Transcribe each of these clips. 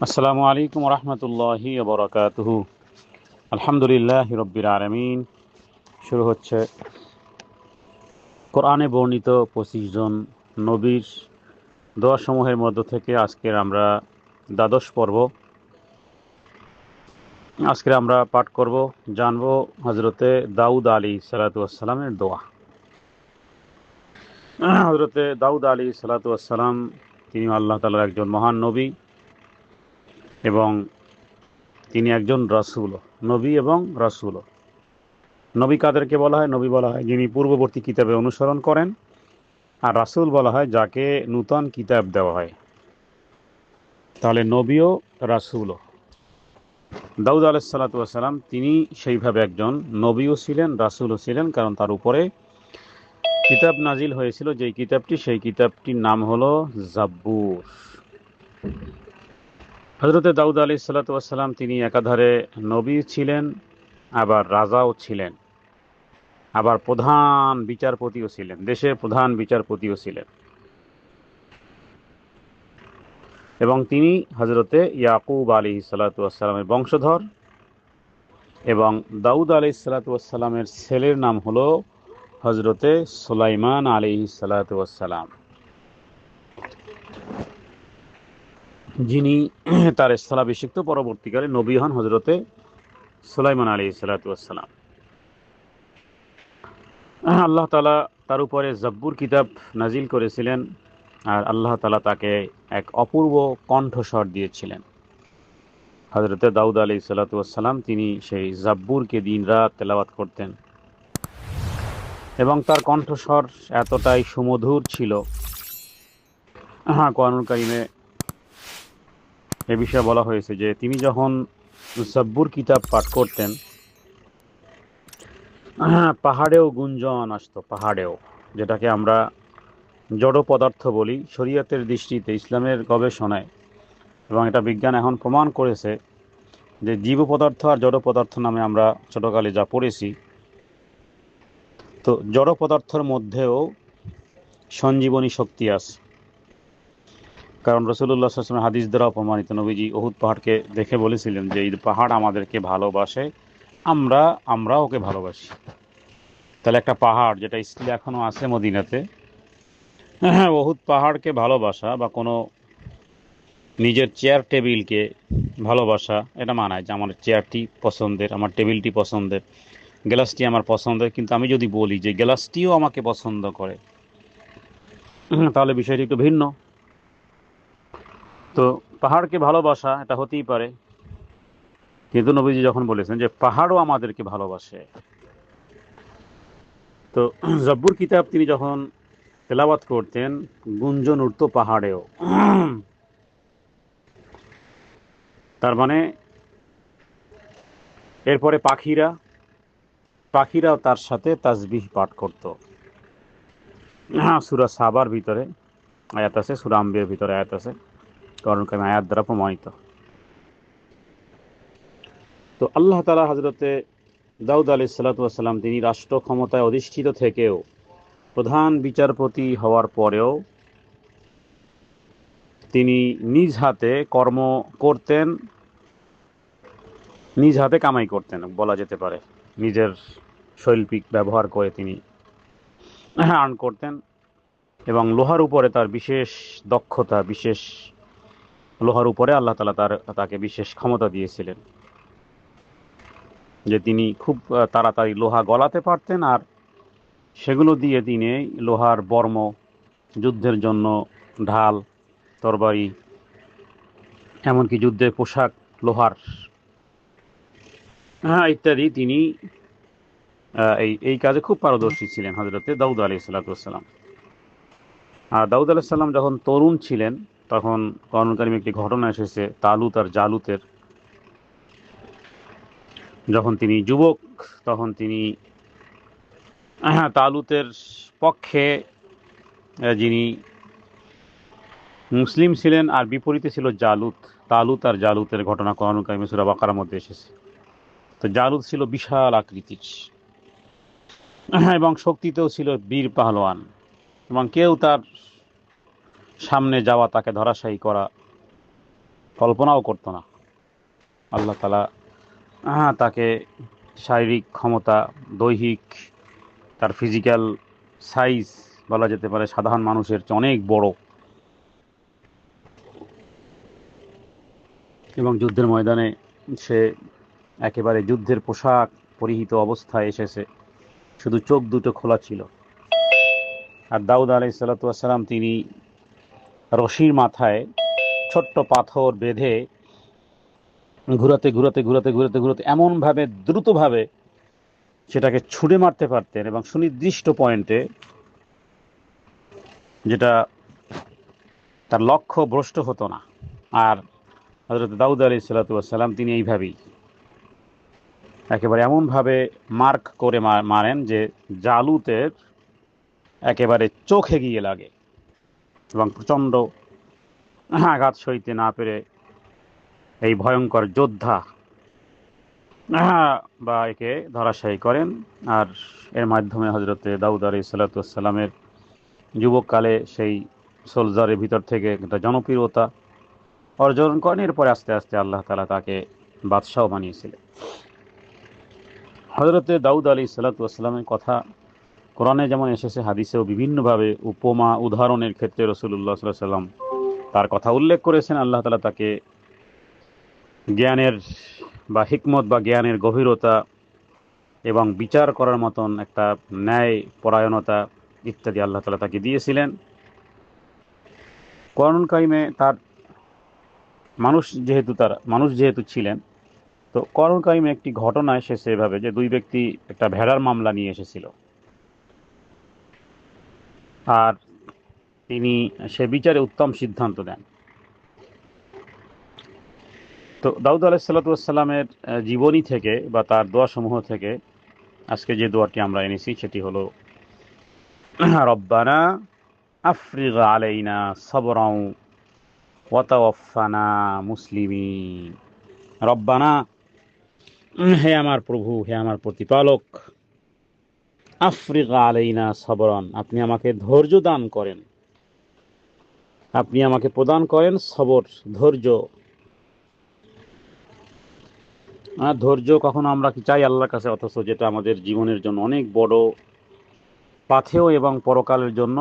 আসসালামু আলাইকুম রহমতুল্লাহি বরকাতুহু। আলহামদুলিল্লাহ রব্বিল আলামিন। শুরু হচ্ছে কোরআনে বর্ণিত 25 জন নবীর দোয়া সমূহের মধ্য থেকে আজকের আমরা দ্বাদশ পর্ব। আজকে আমরা পাঠ করব, জানবো হজরতে দাউদ আলী সালাতু ওয়াসসালামের দোয়া। হজরতে দাউদ আলী সালাতু ওয়াসসালাম তিনি আল্লাহ তাআলার একজন মহান নবী এবং তিনি একজন রাসূল, নবী এবং রাসূল। নবী কাদেরকে বলা হয়? নবী বলা হয় যিনি পূর্ববর্তী কিতাবে অনুসরণ করেন, আর রাসূল বলা হয় যাকে নূতন কিতাব দেওয়া হয়। তাহলে নবীও রাসূলও। দাউদ আলাইহিস সালাতু ওয়াস সালাম তিনি সেইভাবে একজন নবীও ছিলেন, রাসূলও ছিলেন, কারণ তার উপরে কিতাব নাজিল হয়েছিল। সেই কিতাবটির নাম হলো জাব্বুর। হযরতে দাউদ আলাইহিস সালাতু ওয়াস সালাম তিনি একাধারে নবী ছিলেন, আবার রাজাও ছিলেন, আবার প্রধান বিচারপতিও ছিলেন, দেশের প্রধান বিচারপতিও ছিলেন। এবং তিনি হজরতে ইয়াকুব আলাইহিসসালাতু ওয়াসসালামের বংশধর। এবং দাউদ আলাইহিসসালাতু ওয়াসসালামের ছেলের নাম হলো হজরতে সুলাইমান আলাইহিসসালাতু ওয়াসসালাম, যিনি তার স্থলাভিষিক্ত পরবর্তীকালে নবী হন হজরতে সুলাইমান আলাইহিসসালাতু ওয়াসসালাম। আল্লাহ তাআলা তার উপরে জাব্বুর কিতাব নাজিল করেছিলেন, আর আল্লাহ তাআলা তাকে এক অপূর্ব কণ্ঠস্বর দিয়েছিলেন। হযরতে দাউদ আলাইহিসসালাতু ওয়াসসালাম তিনি সেই জাব্বুরকে দিনরাত তেলাওয়াত করতেন, এবং তার কণ্ঠস্বর এতটাই সুমধুর ছিল। কোরআনুল কারীমে এ বিষয়ে বলা হয়েছে যে তিনি যখন জাব্বুর কিতাব পাঠ করতেন, পাহাড়েও গুঞ্জন আসতো, পাহাড়েও, যেটাকে আমরা জড় পদার্থ বলি শরীয়তের দৃষ্টিতে, ইসলামের গবেষণায়, এবং এটা বিজ্ঞান এখন প্রমাণ করেছে যে জীব পদার্থ আর জড় পদার্থ নামে আমরা ছোটকালে যা পড়েছি, তো জড় পদার্থের মধ্যেও সঞ্জীবনী শক্তি আছে। কারণ রাসূলুল্লাহ সাল্লাল্লাহু আলাইহি ওয়াসাল্লাম হাদিস দ্বারা প্রমাণিত, নবীজি উহুদ পাহাড়কে দেখে বলেছিলেন যে এই পাহাড় আমাদেরকে ভালোবাসে, আমরা ওকে ভালোবাসি। তাহলে একটা পাহাড় যেটা স্টিল এখনো আছে মদিনাতে, উহুদ পাহাড়কে ভালোবাসা বা কোনো নিজের চেয়ার টেবিলকে ভালোবাসা, এটা মানায় যে আমার চেয়ারটি পছন্দের, আমার টেবিলটি পছন্দের, গ্লাসটি আমার পছন্দের, কিন্তু আমি যদি বলি যে গ্লাসটিও আমাকে পছন্দ করে, তাহলে বিষয়টি একটু ভিন্ন। তো পাহাড়কে ভালোবাসা এটা হতেই পারে, কিন্তু নবীজি যখন বলেছেন যে পাহাড়ও আমাদেরকে ভালোবাসে, তো জব্বুর কিতাব তিনি যখন তেলাওয়াত করতেন গুঞ্জন উঠত পাহাড়েও। তার মানে এরপরে পাখিরাও তার সাথে তাসবিহ পাঠ করত। সূরা সাবার ভিতরে আয়াত আছে, সূরা আম্বিয়ার ভিতরে আয়াত আছে, কারণ আয়াত দ্বারা প্রমাণিত। তো আল্লাহ তাআলা হযরতে দাউদ আলাইহিস সালাতু ওয়াস সালাম তিনি রাষ্ট্র ক্ষমতায় অধিষ্ঠিত থেকেও, প্রধান বিচারপতি হওয়ার পরেও তিনি নিজ হাতে কর্ম করতেন, নিজ হাতে কামাই করতেন বলা যেতে পারে। নিজের শৈল্পিক ব্যবহার করে তিনি আর্ন করতেন, এবং লোহার উপরে তার বিশেষ দক্ষতা, লোহার উপরে আল্লাহ তাআলা তাকে বিশেষ ক্ষমতা দিয়েছিলেন, যে তিনি খুব তাড়াতাড়ি লোহা গলাতে পারতেন, আর সেগুলো দিয়ে তিনি লোহার বর্ম, যুদ্ধের জন্য ঢাল, তরবারি, এমনকি যুদ্ধের পোশাক লোহার, ইত্যাদি তিনি এই কাজে খুব পারদর্শী ছিলেন হযরতে দাউদ আলাইহিস সালাতু ওয়াস সালাম। আর দাউদ আলাইহিস সালাম যখন তরুণ ছিলেন, তখন কোরআনুল কারীমে একটি ঘটনা এসেছে তালুত আর জালুতের। যখন তিনি যুবক, তখন তিনি তালুতের পক্ষে যিনি মুসলিম ছিলেন, আর বিপরীতে ছিল জালুত। তালুত আর জালুতের ঘটনা কোরআনুল কারীমে সূরা বাকারার মধ্যে এসেছে। তো জালুত ছিল বিশাল আকৃতির, এবং শক্তিতেও ছিল বীর পাহলোয়ান, এবং কেউ তার সামনে যাওয়া, তাকে ধরাশায়ী করা কল্পনাও করতো না। আল্লাহ তাআলা তাকে শারীরিক ক্ষমতা, দৈহিক, তার ফিজিক্যাল সাইজ বলা যেতে পারে সাধারণ মানুষের চেয়ে অনেক বড়, এবং যুদ্ধের ময়দানে সে একেবারে যুদ্ধের পোশাক পরিহিত অবস্থায় এসেছে, শুধু চোখ দুটো খোলা ছিল। আর দাউদ আলাইহিস সালাতু ওয়াস সালাম তিনি রশির মাথায় ছোট্ট পাথর বেঁধে ঘুরাতে ঘুরাতে ঘুরাতে ঘুরাতে ঘুরাতে এমনভাবে দ্রুতভাবে সেটাকে ছুঁড়ে মারতে পারতেন, এবং সুনির্দিষ্ট পয়েন্টে, যেটা তার লক্ষ্য ভ্রষ্ট হতো না। আর হযরত দাউদ আলাইহিস সালাতু ওয়াস সালাম তিনি এইভাবেই একেবারে এমনভাবে মার্ক করে মারেন যে জালুতের একেবারে চোখে গিয়ে লাগে, এবং প্রচণ্ড আঘাত সইতে না পেরে এই ভয়ঙ্কর যোদ্ধা বা একে ধরাশায়ী করেন। আর এর মাধ্যমে হযরতে দাউদ আলাইহিস সালাতু ওয়াস সালামের যুবককালে সেই সোলজারের ভিতর থেকে একটা জনপ্রিয়তা অর্জন করেন। এরপরে আস্তে আস্তে আল্লাহ তাআলা তাকে বাদশাহ বানিয়েছিলেন। হযরতে দাউদ আলাইহিস সালাতু ওয়াস সালামের কথা কোরআনে যেমন এসেছে, হাদিসেও বিভিন্নভাবে উপমা উদাহরণের ক্ষেত্রে রাসূলুল্লাহ সাল্লাল্লাহু আলাইহি ওয়াসাল্লাম তার কথা উল্লেখ করেছেন। আল্লাহ তাআলা তাকে জ্ঞানের বা হিকমত বা জ্ঞানের গভীরতা এবং বিচার করার মতন একটা ন্যায় পরায়ণতা ইত্যাদি আল্লাহ তাআলা তাকে দিয়েছিলেন। কোরআনুল কারীমে তার মানুষ যেহেতু ছিলেন, তো কোরআনুল কারীমে একটি ঘটনা এসেছে এভাবে যে দুই ব্যক্তি একটা ভেড়ার মামলা নিয়ে এসেছিল, আর তিনি সে বিচারে উত্তম সিদ্ধান্ত দেন। তো দাউদ আলাইহিস সালাতু ওয়াস সালামের জীবনী থেকে বা তার দোয়াসমূহ থেকে আজকে যে দোয়াটি আমরা এনেছি সেটি হলো রব্বানা আফরিগ আলাইনা সাবরাও ওয়া তাওয়াফানা মুসলিমিন। রব্বানা, হে আমার প্রভু, হে আমার প্রতিপালক, আফরিগ আলাইনা সাবরান, আপনি আমাকে ধৈর্য দান করেন, আপনি আমাকে প্রদান করেন সবর, ধৈর্য। ধৈর্য কখনো আমরা কি চাই আল্লাহর কাছে, অথচ যেটা আমাদের জীবনের জন্য অনেক বড় পাথেয় এবং পরকালের জন্য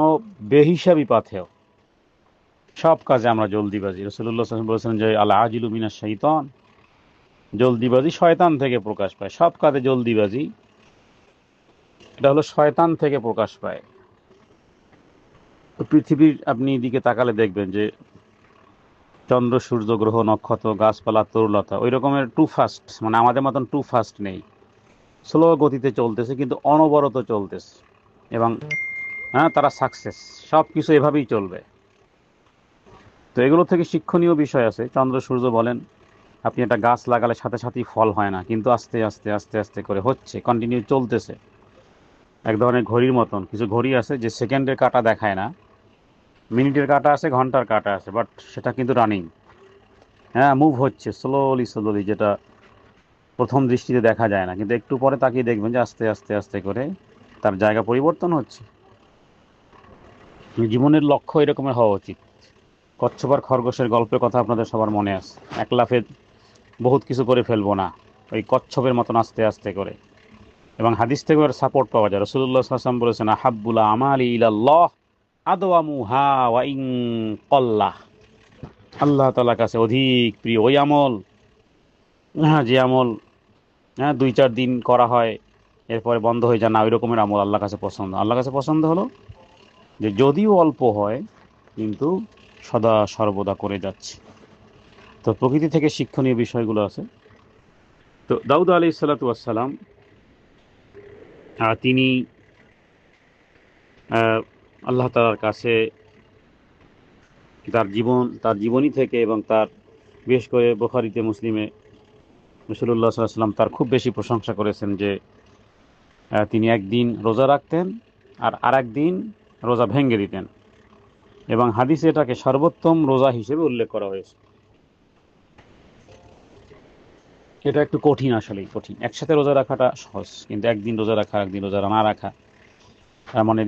বেহিসাবি পাথেয়। সব কাজে আমরা জলদিবাজি। রাসূলুল্লাহ সাল্লাল্লাহু আলাইহি ওয়াসাল্লাম বলেছেন যে আল আজিলু মিনাশ শাইতান, জলদিবাজি শয়তান থেকে প্রকাশ পায়। সব কাজে জলদিবাজি, এটা হলো শয়তান থেকে প্রকাশ পায়। তো পৃথিবীর আপনি দিকে তাকালে দেখবেন যে চন্দ্র, সূর্য, গ্রহ, নক্ষত্র, গাছপালা, তরুলতা ওই রকমের টু ফাস্ট, মানে আমাদের মতন টু ফাস্ট নেই। স্লো গতিতে চলতেছে, কিন্তু অনবরত চলতেছে, এবং তারা সাকসেস। সব কিছু এভাবেই চলবে। তো এগুলো থেকে শিক্ষণীয় বিষয় আছে। চন্দ্র সূর্য বলেন, আপনি একটা গাছ লাগালে সাথে সাথেই ফল হয় না, কিন্তু আস্তে আস্তে আস্তে আস্তে করে হচ্ছে, কন্টিনিউ চলতেছে। এক ধরনের ঘড়ির মতন, কিছু ঘড়ি আছে যে সেকেন্ডের কাঁটা দেখায় না, মিনিটের কাঁটা আছে, ঘন্টার কাঁটা আছে, বাট সেটা কিন্তু রানিং, মুভ হচ্ছে স্লোলি স্লোলি, যেটা প্রথম দৃষ্টিতে দেখা যায় না, কিন্তু একটু পরে তাকিয়ে দেখবেন যে আস্তে আস্তে আস্তে করে তার জায়গা পরিবর্তন হচ্ছে। জীবনের লক্ষ্য এরকমের হওয়া উচিত। কচ্ছপ আর খরগোশের গল্পের কথা আপনাদের সবার মনে আছে। এক লাফে বহুত কিছু করে ফেলবো না, ওই কচ্ছপের মতন আস্তে আস্তে করে। এবং হাদিস থেকে ওর সাপোর্ট পাওয়া যায়। রাসূলুল্লাহ সাল্লাল্লাহু আলাইহি ওয়াসাল্লাম বলেছেন, আহাব্বুল আমালি ইলাল্লাহ আদওয়ামুহা ওয়া ইন ক্বাল্লাহ। আল্লাহ তাআলার কাছে অধিক প্রিয় ওই আমল, যে আমল 2-4 দিন করা হয় এরপরে বন্ধ হয়ে যায় না, ওই রকমের আমল আল্লাহর কাছে পছন্দ। আল্লাহর কাছে পছন্দ হলো যে যদিও অল্প হয় কিন্তু সদা সর্বদা করে যাচ্ছে। তো প্রকৃতি থেকে শিক্ষণীয় বিষয়গুলো আছে। তো দাউদ আলাইহিস সালাতু ওয়াস সালাম তিনি আহ, আল্লাহ তাআলার কাছে তার জীবনী থেকে এবং তার বিশেষ করে বুখারীতে, মুসলিমে রাসূলুল্লাহ সাল্লাল্লাহু আলাইহি ওয়াসাল্লাম তার খুব বেশি প্রশংসা করেছেন যে তিনি একদিন রোজা রাখতেন আর আরেকদিন রোজা ভেঙে দিতেন, এবং হাদিসে এটাকে সর্বোত্তম রোজা হিসেবে উল্লেখ করা হয়েছে। এটা একটু কঠিন, আসলেই কঠিন। একসাথে রোজা রাখাটা সহজ, কিন্তু একদিন রোজা রাখা, একদিন রোজা না রাখা, মানে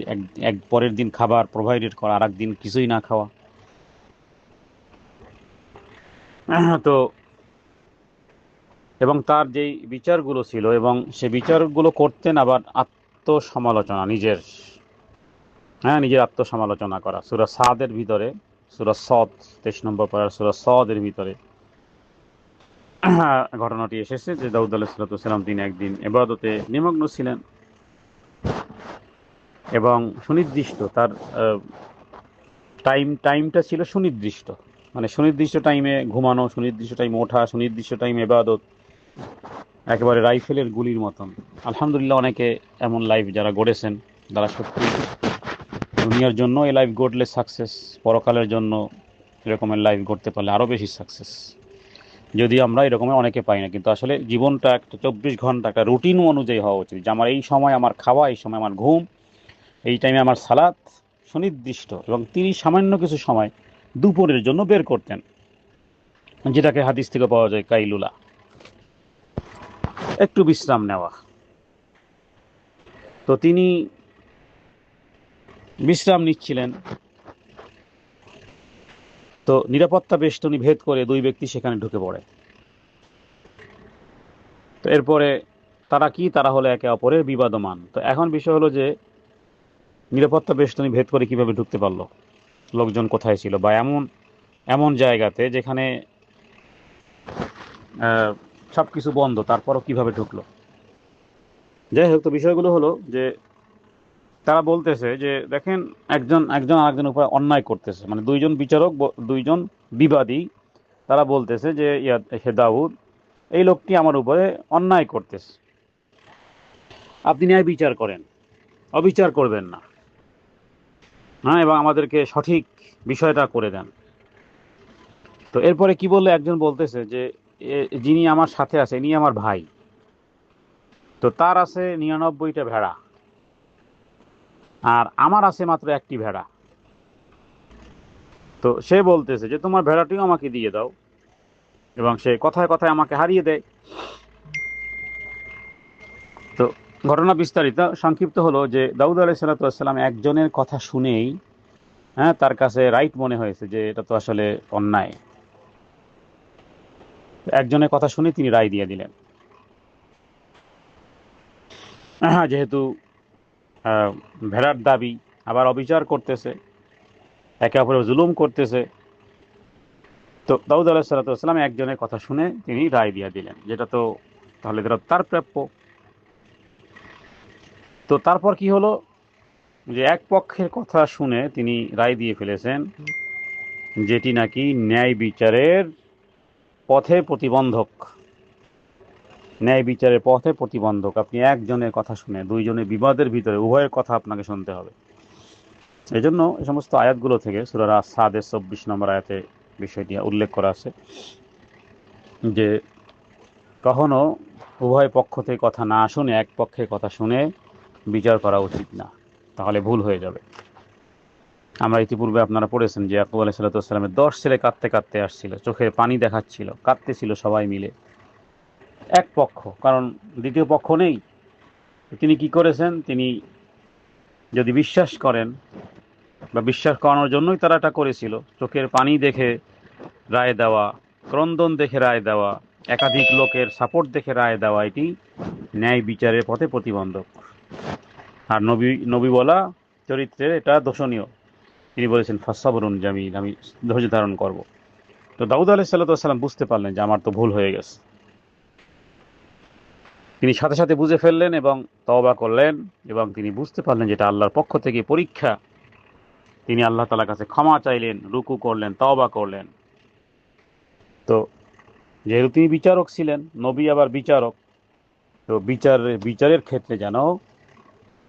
এক পরের দিন খাবার প্রোভাইডেড করা, আর একদিন কিছুই না খাওয়া, তো এবং তার যেই বিচারগুলো ছিল এবং সে বিচারগুলো করতেন আবার আত্মসমালোচনা নিজের, হ্যাঁ, নিজের আত্মসমালোচনা করা। সূরা সাদের ভিতরে, সূরা সদ 23 নম্বর পারার সূরা সদের ভিতরে ঘটনাটি এসেছে যে দাউদ আলাইহিসসালাম তিনি একদিন ইবাদতে নিমগ্ন ছিলেন এবং সুনির্দিষ্ট তার টাইমটা ছিল সুনির্দিষ্ট, মানে সুনির্দিষ্ট টাইমে ঘুমানো, সুনির্দিষ্ট টাইমে ওঠা, সুনির্দিষ্ট টাইমে ইবাদত, একেবারে রাইফেলের গুলির মতন। আলহামদুলিল্লাহ, অনেকে এমন লাইফ যারা গড়েছেন তারা সত্যি দুনিয়ার জন্য এই লাইফ গড়লে সাকসেস, পরকালের জন্য এরকমের লাইফ গড়তে পারলে আরও বেশি সাকসেস। যদি আমরা এরকমের অনেকে পাই না, কিন্তু আসলে জীবনটা একটা 24 ঘন্টা একটা রুটিন অনুযায়ী হওয়া উচিত, যে আমার এই সময় আমার খাওয়া, এই সময় আমার ঘুম, এই টাইমে আমার সালাত সুনির্দিষ্ট। এবং তিনি সামান্য কিছু সময় দুপুরের জন্য বের করতেন, যেটাকে হাদিস থেকে পাওয়া যায় কাইলুলা, একটু বিশ্রাম নেওয়া। তো তিনি বিশ্রাম নিচ্ছিলেন, তো নিরাপত্তা বেষ্টনী ভেদ করে দুই ব্যক্তি সেখানে ঢুকে পড়ে। তো এরপরে তারা কি, তারা হলো একে অপরের বিবাদমান। তো এখন বিষয় হলো যে নিরাপত্তা বেষ্টনী ভেদ করে কিভাবে ঢুকতে পারলো, লোকজন কোথায় ছিল, বা এমন এমন জায়গাতে যেখানে সব কিছু বন্ধ, তারপরও কিভাবে ঢুকলো। যাই হোক, তো বিষয়গুলো হলো যে তারা বলতেছে যে দেখেন, একজন একজন আরেকজনের উপর অন্যায় করতেছে, মানে দুইজন বিচারক, দুইজন বিবাদী, তারা বলতেছে যে হে দাউদ, এই লোকটি আমার উপরে অন্যায় করতেছে, আপনি ন্যায় বিচার করেন, অবিচার করবেন না, হ্যাঁ, এবং আমাদেরকে সঠিক বিষয়টা করে দেন। তো এরপরে কি বললো, একজন বলতেছে যে যিনি আমার সাথে আছে ইনি আমার ভাই, তো তার আছে 99টা ভেড়া আর আমার আছে মাত্র একটি ভেড়া। তো সে বলতেছে যে তোমার ভেড়াটিও আমাকে দিয়ে দাও, এবং সে কথায় কথায় আমাকে হারিয়ে দেয়। তো ঘটনা বিস্তারিত সংক্ষিপ্ত হলো যে দাউদ আলাইহিসসালাম একজনের কথা শুনেই, হ্যাঁ, তার কাছে রাইট মনে হয়েছে যে এটা তো আসলে অন্যায়। একজনের কথা শুনে তিনি রায় দিয়ে দিলেন। হ্যাঁ, যেহেতু ভেড়ার দাবি, আবার অবিচার করতেছে, একে অপরের জুলুম করতেছে, তো দাউদ আলাইহিসসালাম একজনের কথা শুনে তিনি রায় দিয়ে দিলেন, যেটা তো তাহলে এটা তার প্রাপ্য। তো তারপর কি হলো, যে এক পক্ষের কথা শুনে তিনি রায় দিয়ে ফেলেছেন, যেটি নাকি ন্যায় বিচারের পথে প্রতিবন্ধক। ন্যায় বিচারের পথে প্রতিবন্ধক, আপনি একজনের কথা শুনে দুইজনের বিবাদের ভিতরে উভয়ের কথা আপনাকে শুনতে হবে। এই জন্য এই সমস্ত আয়াতগুলো থেকে সূরা সাদের 24 নম্বর আয়াতে বিষয়টি উল্লেখ করা আছে যে কখনো উভয় পক্ষ থেকে কথা না শুনে এক পক্ষের কথা শুনে বিচার করা উচিত না, তাহলে ভুল হয়ে যাবে। আমরা ইতিপূর্বে আপনারা পড়েছেন যে ইয়াকুব আলাইহিস সালামের 10 ছেলে কাঁদতে কাঁদতে আসছিল, চোখের পানি দেখাচ্ছিল, কাঁদতেছিল সবাই মিলে, এক পক্ষ, কারণ দ্বিতীয় পক্ষ নেই। তিনি কি করেছেন, তিনি যদি বিশ্বাস করেন বা বিশ্বাস করানোর জন্যই তারা এটা করেছিল, চোখের পানি দেখে রায় দেওয়া, ক্রন্দন দেখে রায় দেওয়া, একাধিক লোকের সাপোর্ট দেখে রায় দেওয়া, এটি ন্যায় বিচারের পথে প্রতিবন্ধক। আর নবী নবী বলা চরিত্রের এটা দোষণীয়। তিনি বলেছেন ফাসাবরুন জামিল, আমি ধৈর্য ধারণ করব। তো দাউদ আলাইহিস সালাম বুঝতে পারলেন যে আমার তো ভুল হয়ে গেছে। তিনি সাথে সাথে বুঝে ফেললেন এবং তওবা করলেন, এবং তিনি বুঝতে পারলেন যে এটা আল্লাহর পক্ষ থেকে পরীক্ষা। তিনি আল্লাহ তাআলার কাছে ক্ষমা চাইলেন, রুকু করলেন, তওবা করলেন। তো যেহেতু তিনি বিচারক ছিলেন, নবী আবার বিচারক, তো বিচারের ক্ষেত্রে যেন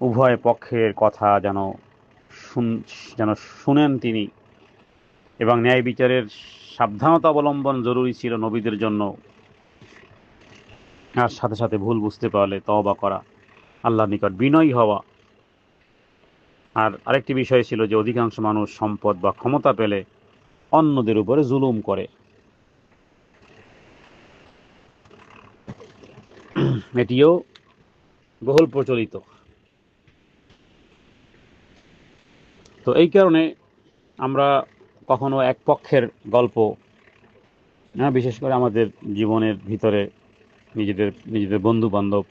উভয় পক্ষের কথা যেন শুনেন তিনি, এবং ন্যায় বিচারের সাবধানতা অবলম্বন জরুরি ছিল নবীদের জন্য। আর সাথে সাথে ভুল বুঝতে পারলে তওবা করা, আল্লাহর নিকট বিনয়ী হওয়া। আর আরেকটি বিষয় ছিল যে অধিকাংশ মানুষ সম্পদ বা ক্ষমতা পেলে অন্যদের উপরে জুলুম করে, এটিও বহুল প্রচলিত। তো এই কারণে আমরা কখনো এক পক্ষের গল্প হ্যাঁ, বিশেষ করে আমাদের জীবনের ভিতরে নিজেদের নিজেদের বন্ধু বান্ধব,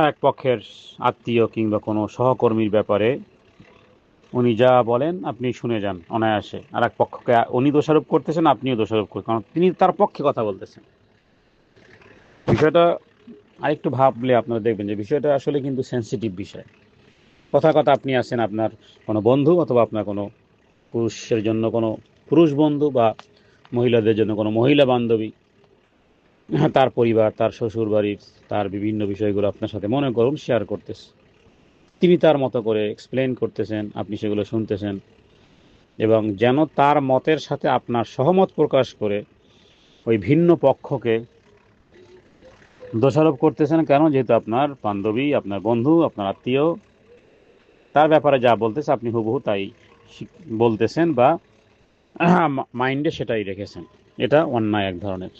এক পক্ষের আত্মীয় কিংবা কোনো সহকর্মীর ব্যাপারে উনি যা বলেন আপনি শুনে যান অনায়াসে, আর এক পক্ষকে উনি দোষারোপ করতেছেন, আপনিও দোষারোপ করছেন, কারণ তিনি তার পক্ষে কথা বলতেছেন। বিষয়টা আরেকটু ভাবলে আপনারা দেখবেন যে বিষয়টা আসলে কিন্তু সেন্সিটিভ বিষয়। কথা কথা আপনি আছেন আপনার কোনো বন্ধু, অথবা আপনার কোনো পুরুষের জন্য কোনো পুরুষ বন্ধু, বা মহিলাদের জন্য কোনো মহিলা বান্ধবী, তার পরিবার, তার শ্বশুর বাড়ির, তার বিভিন্ন বিষয়গুলো আপনার সাথে মনে করুন শেয়ার করতেছে। তিনি তার মতো করে এক্সপ্লেন করতেছেন, আপনি সেগুলো শুনতেছেন, এবং যেন তার মতের সাথে আপনার সহমত প্রকাশ করে ওই ভিন্ন পক্ষকে দোষারোপ করতেছেন। কেন? যেহেতু আপনার বান্ধবী, আপনার বন্ধু, আপনার আত্মীয় তার ব্যাপারে যা বলতেছে আপনি হুবহু তাই বলতেছেন, বা মাইন্ডে সেটাই রেখেছেন। এটা অন্যায় এক ধরনের।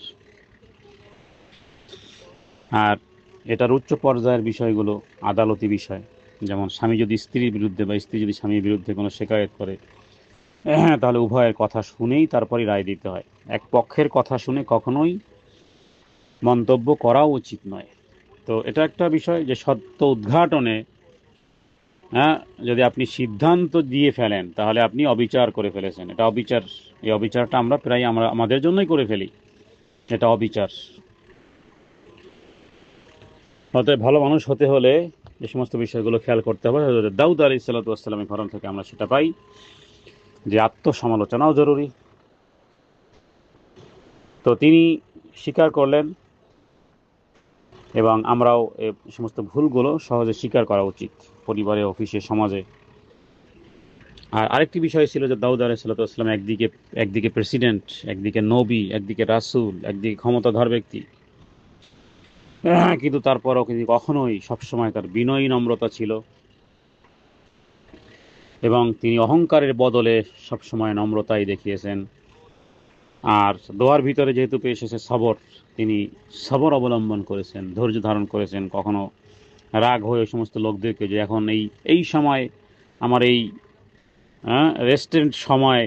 আর এটার উচ্চ পর্যায়ের বিষয়গুলো আদালতি বিষয়। যেমন স্বামী যদি স্ত্রীর বিরুদ্ধে বা স্ত্রী যদি স্বামীর বিরুদ্ধে কোনো শেকায়ত করে, তাহলে উভয়ের কথা শুনেই তারপরে রায় দিতে হয়। এক পক্ষের কথা শুনে কখনোই মন্তব্য করা উচিত নয়। তো এটা একটা বিষয় যে সত্য উদ্ঘাটনে, হ্যাঁ, যদি আপনি সিদ্ধান্ত দিয়ে ফেলেন তাহলে আপনি অবিচার করে ফেলেছেন। এটা অবিচার। এই অবিচারটা আমরা প্রায় আমাদের জন্যই করে ফেলি। এটা অবিচার। অতএব ভালো মানুষ হতে হলে যে সমস্ত বিষয়গুলো খেয়াল করতে হবে। হযরত দাউদ আলাইহিস সালাতু ওয়াস সালামের ঘরণ থেকে আমরা সেটা পাই যে আত্মসমালোচনাও জরুরি। তো তিনি স্বীকার করলেন, এবং আমরাও এই সমস্ত ভুলগুলো সহজে স্বীকার করা উচিত, পরিবারে, অফিসে, সমাজে। আর আরেকটি বিষয় ছিল যে দাউদ আলাইহিস সালাতু ওয়াস সালাম একদিকে একদিকে প্রেসিডেন্ট, একদিকে নবী, একদিকে রাসূল, একদিকে ক্ষমতাধর ব্যক্তি। কিন্তু তারপরেও কিন্তু কখনোই সবসময় তার বিনয়ী নম্রতা ছিল, এবং তিনি অহংকারের বদলে সবসময় নম্রতাই দেখিয়েছেন। আর দোয়ার ভিতরে যেহেতু পেয়ে এসেছে সবর, তিনি সবর অবলম্বন করেছেন, ধৈর্য ধারণ করেছেন। কখনো রাগ হয়ে ওই সমস্ত লোকদেরকে, যে এখন এই এই সময় আমার এই রেস্টেন্ট সময়,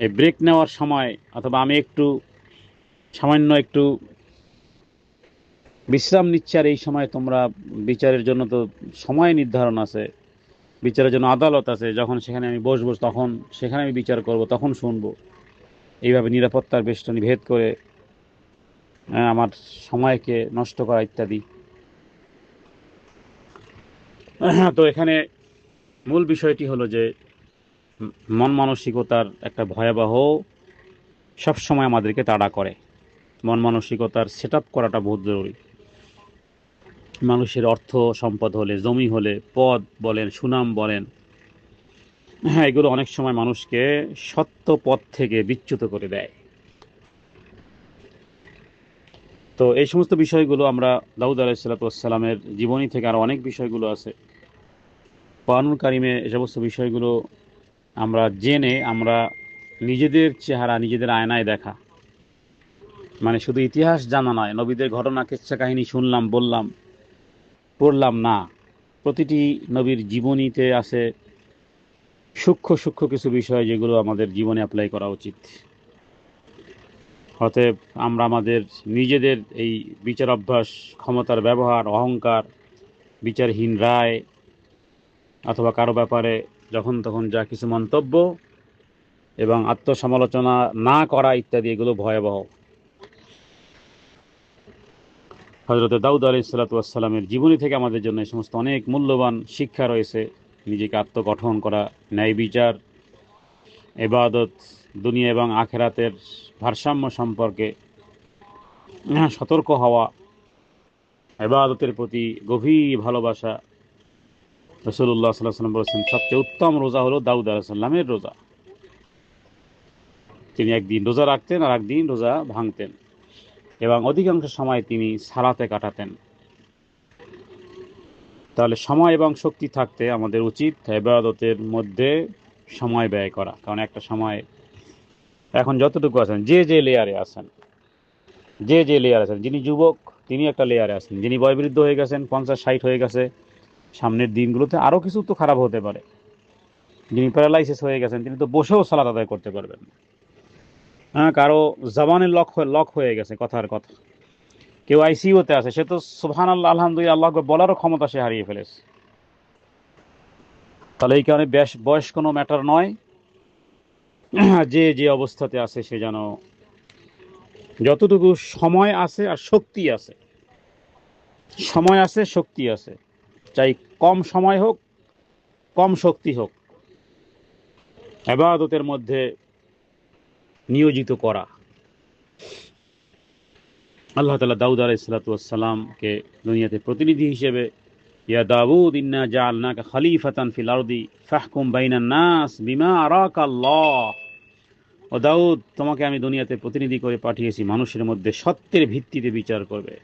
এই ব্রেক নেওয়ার সময়, অথবা আমি একটু সামান্য একটু বিশ্রাম নিচ্ছি, আর এই সময় তোমরা বিচারের জন্য তো সময় নির্ধারণ আছে, বিচারের জন্য আদালত আছে, যখন সেখানে আমি বসবো তখন সেখানে আমি বিচার করব, তখন শুনবো। এইভাবে নিরাপত্তার বেষ্টনী ভেদ করে আমার সময়কে নষ্ট করা ইত্যাদি। তো এখানে মূল বিষয়টি হলো যে মন মানসিকতার একটা ভয়াবহ সবসময় আমাদেরকে তাড়া করে। মন মানসিকতার সেট আপ করাটা বহুত জরুরি। মানুষের অর্থ সম্পদ হলে, জমি হলে, পদ বলেন, সুনাম বলেন, হ্যাঁ, এগুলো অনেক সময় মানুষকে সত্য পথ থেকে বিচ্যুত করে দেয়। তো এই সমস্ত বিষয়গুলো আমরা দাউদ আলাইহিস সালাতু ওয়াস সালামের জীবনী থেকে, আরো অনেক বিষয়গুলো আছে কোরআনুল কারিমে, এই সমস্ত বিষয়গুলো আমরা জেনে আমরা নিজেদের চেহারা নিজেদের আয়নায় দেখা, মানে শুধু ইতিহাস জানা নয়, নবীদের ঘটনা, কিচ্ছা কাহিনী শুনলাম, বললাম, পড়লাম না। প্রতিটি নবীর জীবনীতে আছে সূক্ষ্ম সূক্ষ্ম কিছু বিষয় যেগুলো আমাদের জীবনে অ্যাপ্লাই করা উচিত। অতএব আমরা আমাদের নিজেদের এই বিচার অভ্যাস, ক্ষমতার ব্যবহার, অহংকার, বিচারহীন রায়, অথবা কারো ব্যাপারে যখন তখন যা কিছু মন্তব্য এবং আত্মসমালোচনা না করা ইত্যাদি, এগুলো ভয়াবহ। হযরত দাউদ আলাইহিস সালাতু ওয়াস সালামের জীবনী থেকে আমাদের জন্য এই সমস্ত অনেক মূল্যবান শিক্ষা রয়েছে। নিজেকে আত্মগঠন করা, ন্যায় বিচার, ইবাদত, দুনিয়া এবং আখেরাতের ভারসাম্য সম্পর্কে সতর্ক হওয়া, ইবাদতের প্রতি গভীর ভালোবাসা। রাসূলুল্লাহ সাল্লাল্লাহু আলাইহি ওয়াসাল্লাম বলেছেন সবচেয়ে উত্তম রোজা হলো দাউদ আলাইহিস সালামের রোজা। তিনি একদিন রোজা রাখতেন আর একদিন রোজা ভাঙতেন, এবং অধিকাংশ সময় তিনি সালাতে কাটাতেন। তাহলে সময় এবং শক্তি থাকতে আমাদের উচিত ইবাদতের মধ্যে সময় ব্যয় করা। কারণ একটা সময়, এখন যতটুকু আছেন, যে যে লেয়ারে আছেন, যে যে লেয়ারে আছেন, যিনি যুবক তিনি একটা লেয়ারে আছেন, যিনি বয়বৃদ্ধ হয়ে গেছেন, 50-60 হয়ে গেছে, সামনের দিনগুলোতে আরও কিছু তো খারাপ হতে পারে। যিনি প্যারালাইসিস হয়ে গেছেন তিনি তো বসেও সালাত আদায় করতে পারবেন না। হ্যাঁ, কারো জবানের লক হয়ে গেছে কথার কথা, কেউ আইসিইউতে আছে, সে তো সুবহানাল্লাহ আলহামদুলিল্লাহ আল্লাহ আকবার বলারও ক্ষমতা সে হারিয়ে ফেলেছে। তাহলে এই কারণে বয়স কোনো ম্যাটার নয়। যে যে অবস্থাতে আছে সে যেন যতটুকু সময় আছে আর শক্তি আছে, সময় আছে শক্তি আছে, চাই কম সময় হোক কম শক্তি হোক, ইবাদতের মধ্যে নিয়োজিত করা। আল্লাহ তাআলা দাউদ আলাইহিস সালাতু ওয়াস সালামকে দুনিয়াতে প্রতিনিধি হিসেবে, ইয়া দাউদ ইন্না জাআলনাকা খলিফাতান ফিল আরদি ফাহকুম বাইনান নাস বিমা আরাকাল্লাহ। ও দাউদ, তোমাকে আমি দুনিয়াতে প্রতিনিধি করে পাঠিয়েছি, মানুষের মধ্যে সত্যের ভিত্তিতে বিচার করবে।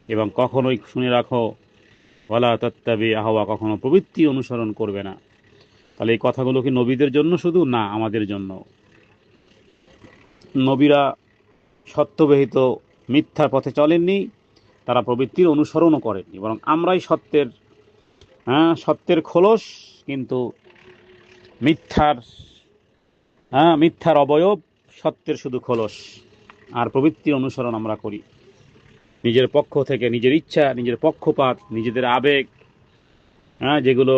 এবং কখনোই শুনে রাখো, ওয়ালা তাত্তাবি আহওয়া, কখনো প্রবৃত্তি অনুসরণ করবে না। তাহলে এই কথাগুলো কি নবীদের জন্য শুধু? না, আমাদের জন্য। নবীরা সত্যবহিত মিথ্যার পথে চলেননি, তারা প্রবৃত্তির অনুসরণও করেননি, বরং আমরাই সত্যের খোলস, কিন্তু মিথ্যার মিথ্যার অবয়ব, সত্যের শুধু খোলস। আর প্রবৃত্তির অনুসরণ আমরা করি নিজের পক্ষ থেকে, নিজের ইচ্ছা, নিজের পক্ষপাত, নিজেদের আবেগ, যেগুলো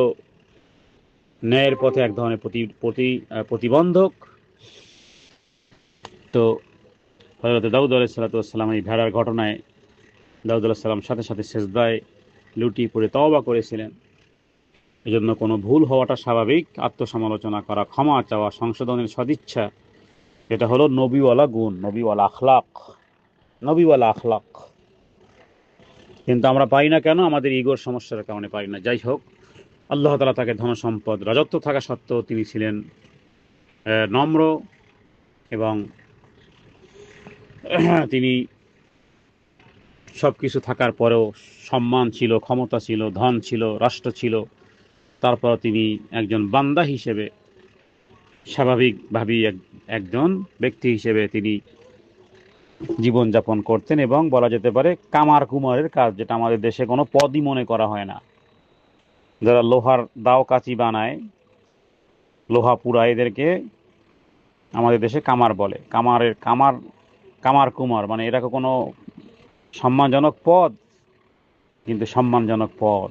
ন্যায়ের পথে এক ধরনের প্রতিবন্ধক। তো হযরত দাউদ আলাইহিস সালাতু ওয়াস সালাম এই ভেড়ার ঘটনায় দাউদ আলাইহিস সালাম সাথে সাথে সিজদায় লুটিয়ে পড়ে তওবা করেছিলেন। এজন্য কোনো ভুল হওয়াটা স্বাভাবিক। আত্মসমালোচনা করা, ক্ষমা চাওয়া, সংশোধনের সদিচ্ছা, এটা হলো নবীওয়ালা গুণ, নবীওয়ালা আখলাক। কিন্তু আমরা পাই না কেন? আমাদের ইগোর সমস্যার কারণে পাই না। যাই হোক, আল্লাহ তাআলা তাকে ধন সম্পদ রাজত্ব থাকা সত্ত্বেও তিনি ছিলেন নম্র, এবং তিনি সবকিছু থাকার পরেও সম্মান ছিল, ক্ষমতা ছিল, ধন ছিল, রাষ্ট্র ছিল, তারপর তিনি একজন বান্দা হিসেবে, স্বাভাবিকভাবেই একজন ব্যক্তি হিসেবে তিনি জীবনযাপন করতেন। এবং বলা যেতে পারে কামার কুমারের কাজ, যেটা আমাদের দেশে কোনো পদই মনে করা হয় না। যারা লোহার দাও কাচি বানায়, লোহা পুরায়, এদেরকে আমাদের দেশে কামার বলে। কামার কুমার মানে এটাকে কোনো সম্মানজনক পদ, কিন্তু সম্মানজনক পদ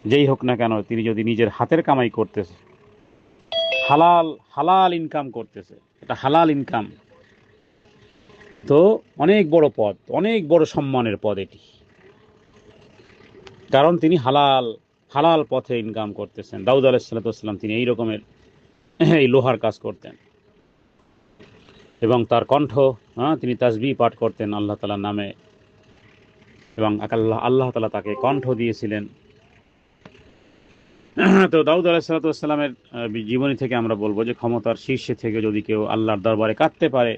যেই হোক না কেন, তিনি যদি নিজের হাতের কামাই করতেছে, হালাল হালাল ইনকাম করতেছে, এটা হালাল ইনকাম, তো অনেক বড় পদ, অনেক বড় সম্মানের পদ এটি। কারণ তিনি হালাল হালাল পথে ইনকাম করতেছেন। দাউদ আলাইহিস সালাতু ওয়াস সালাম তিনি এই রকমের এই লোহার কাজ করতেন। এবং তার কণ্ঠ, তিনি তাসবিহ পাঠ করতেন আল্লাহ তাআলার নামে, এবং আল্লাহ তাআলা তাকে কণ্ঠ দিয়েছিলেন। তো দাউদ আলাইহিস সালাতু ওয়াস সালামের জীবনী থেকে আমরা বলবো যে ক্ষমতার শীর্ষে থেকে যদি কেউ আল্লাহর দরবারে কাঁদতে পারে,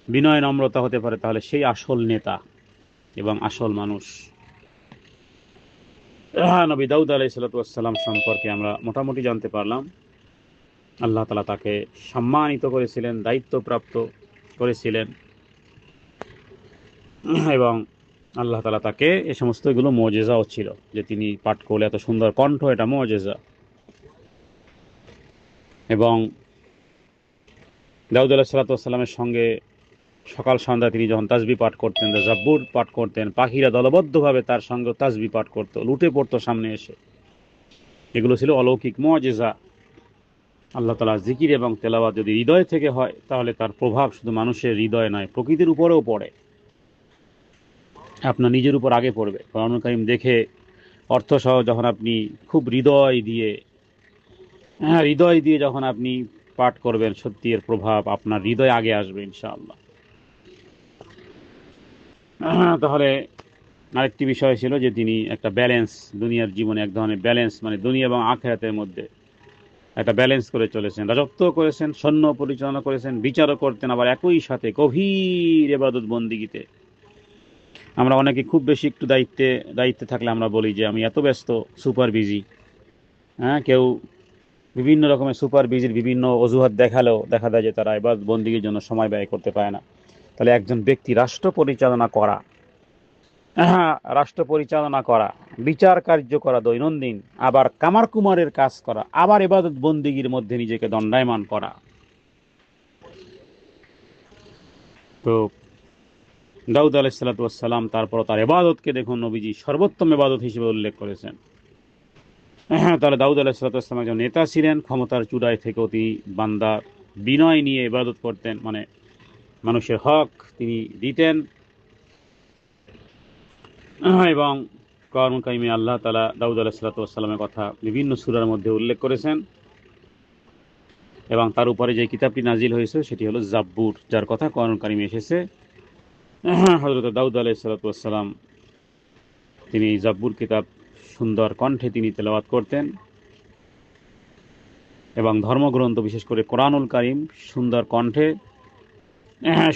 বিনয় নম্রতা হতে পারে, তাহলে সেই আসল নেতা এবং আসল মানুষ। নবী দাউদ আলাইহিস সালাতু ওয়াস সালাম সম্পর্কে আমরা মোটামুটি জানতে পারলাম। আল্লাহ তাআলা তাকে সম্মানিত করেছিলেন, দায়িত্বপ্রাপ্ত করেছিলেন, এবং আল্লাহ তাআলা তাকে এ সমস্ত এগুলো মুজিজাও ছিল, যে তিনি পাঠ করলে এত সুন্দর কণ্ঠ, এটা মুজিজা। এবং দাউদ আলাইহিস সালাতু ওয়াস সালামের সঙ্গে সকাল সন্ধ্যা তিনি যখন তাসবিহ পাঠ করতেন, জাব্বুর পাঠ করতেন, পাখিরা দলবদ্ধভাবে তার সঙ্গে তাসবিহ পাঠ করত, লুটে পড়তো সামনে এসে। এগুলো ছিল অলৌকিক মুজিজা। আল্লাহ তাআলা জিকির এবং তেলাওয়াত যদি হৃদয় থেকে হয়, তাহলে তার প্রভাব শুধু মানুষের হৃদয় নয়, প্রকৃতির উপরেও পড়ে। আপনার নিজের উপর আগে পড়বে। কোরআনুল কারীম দেখে অর্থসহ যখন আপনি খুব হৃদয় দিয়ে যখন আপনি পাঠ করবেন, সত্যি এর প্রভাব আপনার হৃদয়ে আগে আসবে ইনশাআল্লাহ। তাহলে আরেকটি বিষয় ছিল যে তিনি একটা ব্যালেন্স, দুনিয়ার জীবনে এক ধরনের ব্যালেন্স, মানে দুনিয়া এবং আখিরাতের মধ্যে একটা ব্যালেন্স করে চলেছেন। রাজত্ব করেছেন, সৈন্য পরিচালনা করেছেন, বিচারও করতেন, আবার একই সাথে গভীর ইবাদত বন্দিগিতে। আমরা অনেকে খুব বেশি একটু দায়িত্বে থাকলে আমরা বলি যে আমি এত ব্যস্ত, সুপার বিজি। কেউ বিভিন্ন রকমের সুপার বিজির বিভিন্ন অজুহাত দেখালেও দেখা যায় যে তারা ইবাদত বন্দিগির জন্য সময় ব্যয় করতে পারে না। তাহলে একজন ব্যক্তি রাষ্ট্র পরিচালনা করা, বিচার কার্য করা দৈনন্দিন, আবার কামার কুমারের কাজ করা, আবার ইবাদত বন্দিগির মধ্যে নিজেকে দণ্ডায়মান করা, তো দাউদ আলাইহিসসালাম তারপর তার ইবাদতকে দেখুন নবীজি সর্বোত্তম ইবাদত হিসেবে উল্লেখ করেছেন। হ্যাঁ, তাহলে দাউদ আলাইহিসসালাম একজন নেতা ছিলেন, ক্ষমতার চূড়ায় থেকেও তিনি বান্দা বিনয় নিয়ে ইবাদত করতেন, মানে মানুষের হক তিনি দিতেন। এবং কোরআন কারিমে আল্লাহ তাআলা দাউদ আলাইহিসসালামের কথা বিভিন্ন সূরার মধ্যে উল্লেখ করেছেন। এবং তার উপরে যে কিতাবটি নাজিল হয়েছে সেটি হলো জাব্বুর, যার কথা কোরআন কারিমে এসেছে। হযরত দাউদ আলাইহিসসালাম তিনি জাব্বুর কিতাব সুন্দর কণ্ঠে তিনি তেলাওয়াত করতেন। এবং ধর্মগ্রন্থ বিশেষ করে কোরআনুল কারিম সুন্দর কণ্ঠে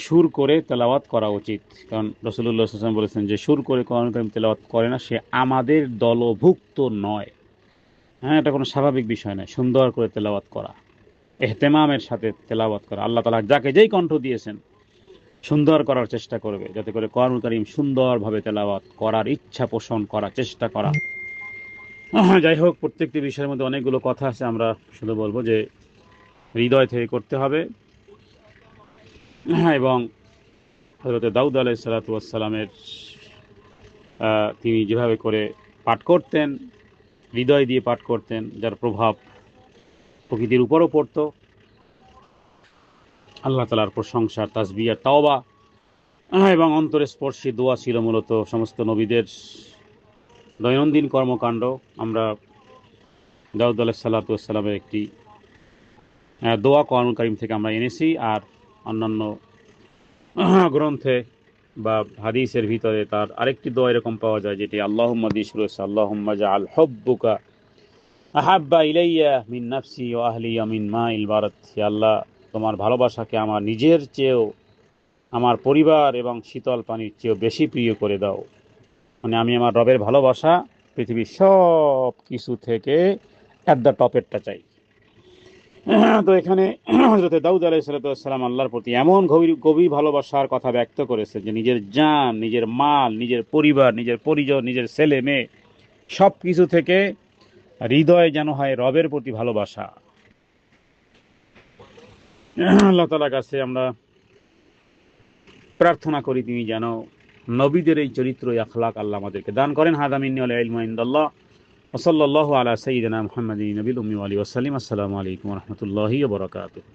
সুর করে তেলাওয়াত করা উচিত। কারণ রাসূলুল্লাহ সাল্লাল্লাহু আলাইহি ওয়াসাল্লাম বলেছেন যে সুর করে কোরআনুল কারিম তেলাওয়াত করে না সে আমাদের দলভুক্ত নয়। হ্যাঁ, এটা কোনো স্বাভাবিক বিষয় নয়। সুন্দর করে তেলাওয়াত করা, ইহতেমামের সাথে তেলাওয়াত করা, আল্লাহ তাআলা যাকে যেই কণ্ঠ দিয়েছেন সুন্দর করার চেষ্টা করবে, যাতে করে কোরআনুল কারীম সুন্দরভাবে তেলাওয়াত করার ইচ্ছা পোষণ করার চেষ্টা করা। যাই হোক, প্রত্যেকটি বিষয়ের মধ্যে অনেকগুলো কথা আছে, আমরা শুধু বলবো যে হৃদয় থেকে করতে হবে। এবং হযরত দাউদ আলাইহিসসালামের তিনি যেভাবে করে পাঠ করতেন, হৃদয় দিয়ে পাঠ করতেন, যার প্রভাব প্রকৃতির উপরও পড়তো। আল্লাহ তাআলার প্রশংসা, তাসবিহ আর তাওবা এবং অন্তরে স্পর্শী দোয়া ছিল মূলত সমস্ত নবীদের দৈনন্দিন কর্মকাণ্ড। আমরা দাউদ আলাইহিসসালামের একটি দোয়া কোরআনুল কারীম থেকে আমরা এনেছি, আর অন্যান্য গ্রন্থে বা হাদিসের ভিতরে তার আরেকটি দোয়া এরকম পাওয়া যায়, যেটি আল্লাহুম্মা দিয়ে শুরু হচ্ছে, আল্লাহুম্মা জাআল হুব্বুকা আহাব্বা ইলাইয়া মিন নাফসি ওয়া আহলি মিন মাইল বারাদ। হে আল্লাহ, তোমার ভালোবাসাকে আমার নিজের চেয়েও, আমার পরিবার এবং শীতল পানির চেয়েও বেশি প্রিয় করে দাও। মানে আমি আমার রবের ভালোবাসা পৃথিবীর সব কিছু থেকে অ্যাট দ্য টপেরটা চাই। তো এখানে হযরত দাউদ আলাইহিসসালাম আল্লাহর প্রতি এমন গভীর ভালোবাসার কথা ব্যক্ত করেছে যে নিজের জান, নিজের মাল, নিজের পরিবার, নিজের পরিজন, নিজের ছেলে মেয়ে সব কিছু থেকে হৃদয় যেন হয় রবের প্রতি ভালোবাসা। আল্লাহ তাআলার কাছে আমরা প্রার্থনা করি তিনি যেন নবীদের এই চরিত্র, আখলাক আল্লাহ আমাদেরকে দান করেন। হাদা মিন্নি ওয়াল ইলমু ইনদাল্লাহ ওয়া সাল্লাল্লাহু আলা সাইয়্যিদিনা মুহাম্মাদিন নবিয়্যিল উম্মি ওয়া আলিহি ওয়া সাল্লাম। আসসালামু আলাইকুম ওয়া রাহমাতুল্লাহি ওয়া বারাকাতুহু।